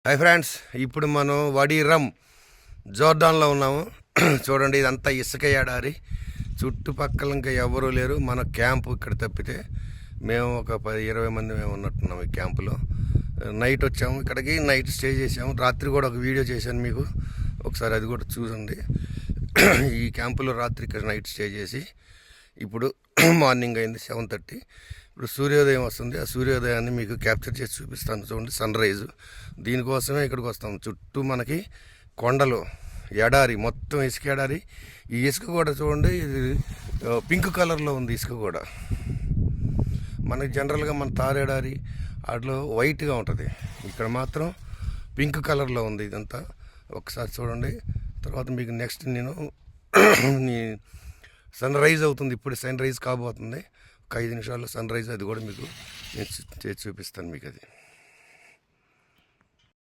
Hi friends, ఇప్పుడు మనం వడిరమ్ జోర్డాన్లో ఉన్నాము. చూడండి, ఇదంతా ఇసుక ఎడారి, చుట్టుపక్కల ఇంకా ఎవరూ లేరు. మన క్యాంపు ఇక్కడ తప్పితే మేము ఒక 10-20 మంది మేము ఉన్నట్టున్నాము ఈ క్యాంపులో. నైట్ వచ్చాము ఇక్కడికి, నైట్ స్టే చేసాము. రాత్రి కూడా ఒక వీడియో చేశాను మీకు, ఒకసారి అది కూడా చూడండి. ఈ క్యాంపులో రాత్రి ఇక్కడ నైట్ స్టే చేసి ఇప్పుడు మార్నింగ్ అయింది 7:30. ఇప్పుడు సూర్యోదయం వస్తుంది. ఆ సూర్యోదయాన్ని మీకు క్యాప్చర్ చేసి చూపిస్తాను. చూడండి, సన్ రైజు. దీనికోసమే ఇక్కడికి వస్తాం. చుట్టూ మనకి కొండలు, ఎడారి, మొత్తం ఇసుక ఎడారి. ఈ ఇసుక కూడా చూడండి, ఇది పింక్ కలర్లో ఉంది ఇసుక కూడా. మనకి జనరల్గా మన తారెడారి వాటిలో వైట్గా ఉంటుంది, ఇక్కడ మాత్రం పింక్ కలర్లో ఉంది ఇదంతా. ఒకసారి చూడండి. తర్వాత మీకు నెక్స్ట్ నేను సన్ రైజ్ అవుతుంది, ఇప్పుడు సన్ రైజ్ కాబోతుంది. ఒక 5 నిమిషాల్లో సన్ రైజ్, అది కూడా మీకు నేను చూపిస్తాను మీకు అది.